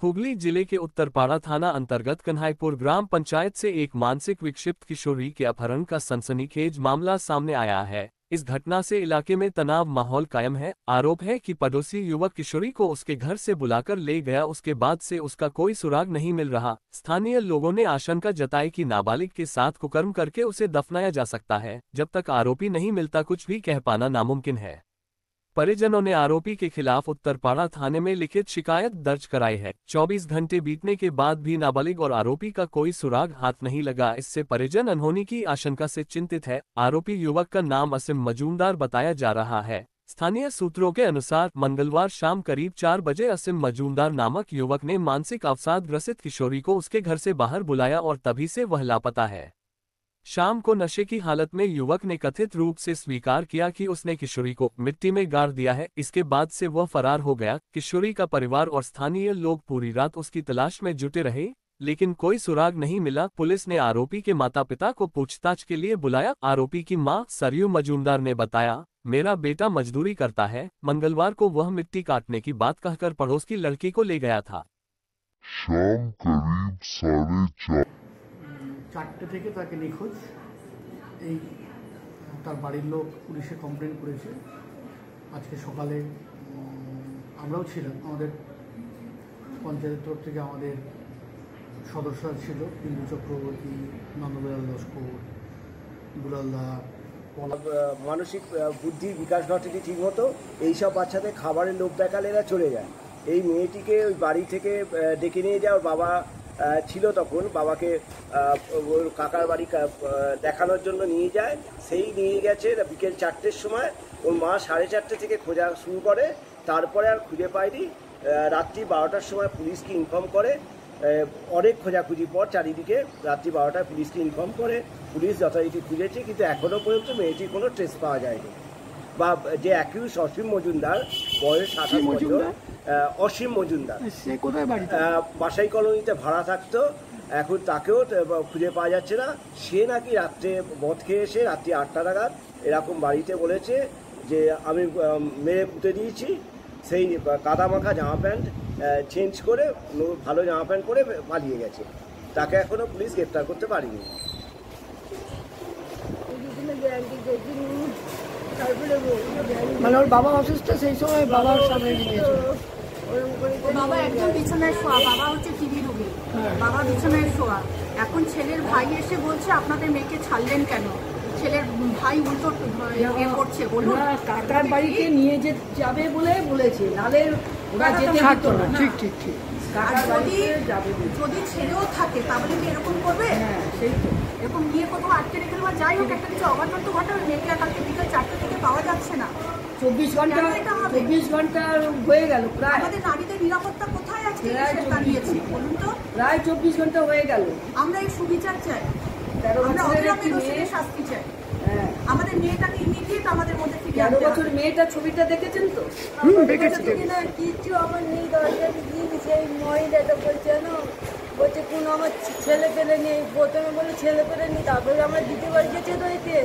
हुगली जिले के उत्तरपाड़ा थाना अंतर्गत कन्हाईपुर ग्राम पंचायत से एक मानसिक विक्षिप्त किशोरी के अपहरण का सनसनीखेज मामला सामने आया है। इस घटना से इलाके में तनाव माहौल कायम है। आरोप है कि पड़ोसी युवक किशोरी को उसके घर से बुलाकर ले गया, उसके बाद से उसका कोई सुराग नहीं मिल रहा। स्थानीय लोगों ने आशंका जताई कि नाबालिग के साथ कुकर्म करके उसे दफनाया जा सकता है। जब तक आरोपी नहीं मिलता कुछ भी कह पाना नामुमकिन है। परिजनों ने आरोपी के खिलाफ उत्तरपाड़ा थाने में लिखित शिकायत दर्ज कराई है। 24 घंटे बीतने के बाद भी नाबालिग और आरोपी का कोई सुराग हाथ नहीं लगा। इससे परिजन अनहोनी की आशंका से चिंतित है। आरोपी युवक का नाम असीम मजूमदार बताया जा रहा है। स्थानीय सूत्रों के अनुसार मंगलवार शाम करीब 4 बजे असीम मजूमदार नामक युवक ने मानसिक अवसाद ग्रसित किशोरी को उसके घर से बाहर बुलाया और तभी से वह लापता है। शाम को नशे की हालत में युवक ने कथित रूप से स्वीकार किया कि उसने किशोरी को मिट्टी में गाड़ दिया है। इसके बाद से वह फरार हो गया। किशोरी का परिवार और स्थानीय लोग पूरी रात उसकी तलाश में जुटे रहे, लेकिन कोई सुराग नहीं मिला। पुलिस ने आरोपी के माता-पिता को पूछताछ के लिए बुलाया। आरोपी की मां सरयू मजूमदार ने बताया, मेरा बेटा मजदूरी करता है। मंगलवार को वह मिट्टी काटने की बात कहकर पड़ोस की लड़की को ले गया था। शाम करीब 4টে থেকে তাকে নিখোঁজ এই তার বাড়ির লোক পুলিশে কমপ্লেন করেছে। আজকে সকালে আমরাও ছিলাম, আমাদের পঞ্চায়েতের তরফ থেকে আমাদের সদস্যরা ছিল, বিন্দু চক্রবর্তী, নন্দলাল লস্কর, দুলালদা। মানসিক বুদ্ধির বিকাশ ঘটেনি ঠিক মতো, এইসব বাচ্চাদের খাবারের লোভ দেখালে এরা চলে যায়। এই মেয়েটিকে ওই বাড়ি থেকে ডেকে নিয়ে যায়। ওর বাবা ছিল তখন, বাবাকে ওর কাকার বাড়ি দেখানোর জন্য নিয়ে যায়। সেই নিয়ে গেছে বিকেল 4টের সময়। ওর মা 4:30 থেকে খোঁজা শুরু করে, তারপরে আর খুঁজে পায়নি। রাত্রি 12টার সময় পুলিশকে ইনফর্ম করে। অনেক খোঁজাখুঁজি পর চারিদিকে রাত্রি 12টায় পুলিশকে ইনফর্ম করে। পুলিশ যথারীতি খুঁজেছে, কিন্তু এখনও পর্যন্ত মেয়েটির কোনো ট্রেস পাওয়া যায়নি। বা যে অ্যাকিউজ অসীম মজুমদার, বয়স 28 বছর। অসীম মজুমদার সে কোথায় বাড়ি? বাসাই কলোনিতে ভাড়া থাকতো। এখন তাকেও খুঁজে পাওয়া যাচ্ছে না। সে নাকি রাত্রে মদ খেয়ে এসে রাত্রি 8টা নাগাদ এরকম বাড়িতে বলেছে যে আমি মেরে পুঁতে দিয়েছি। সেই কাদামাখা জামা প্যান্ট চেঞ্জ করে ভালো জামা প্যান্ট পরে পালিয়ে গেছে। তাকে এখনও পুলিশ গ্রেপ্তার করতে পারেনি। মানে ওর বাবা অসুস্থ, সেই সময় বাবার সামনে নিয়েছিল। বাবা একদম বিছানায় শোয়া, বাবা হচ্ছে টিবি রোগী, বাবা বিছানায় শোয়া। এখন ছেলের ভাই এসে বলছে আপনাদের মেয়েকে ছাড়লেন কেন? ছেলের ভাই উল্টো করছে, বলুন কাকার বাড়িতে নিয়ে যাবে বলে বলেছে, নালে ওরা যেতে পারতো না। ঠিক ঠিক ঠিক। যদি ছেলেও থাকে তাহলে কি এরকম করবে? হ্যাঁ, সেই তো। এরকম নিয়ে কোথাও আটকে রেখে দেওয়া, যাই হোক একটা কিছু অঘটন তো ঘটে। মেয়েকে কালকে বিকেল 4টে থেকে পাওয়া যাচ্ছে না। 24 ঘন্টা হয়ে গেল প্রায়। আমাদের নারীদের নিরাপত্তা কোথায় আছে দাঁড়িয়েছে বলুন তো? প্রায় 24 ঘন্টা হয়ে গেল। আমরা এই সুবিচার চাই, আমরা অবিলম্বে দোষীদের শাস্তি চাই। আমাদের মেয়েটাকে ইমিডিয়েট আমাদের মধ্যে ফিরিয়ে আনতে হবে। 13 বছর মেয়েটা ছবিটা দেখেছেন তো? দেখেছি। কিছু আমার নেই, দরকার দিয়েছে। এই মহিলাটা বলছে না, বলছে কোনো আমার ছেলে পেলে নেই। প্রথমে বলে ছেলে পেলে নেই, তারপরে আমার দিতে বাড়ি গেছে তো এতে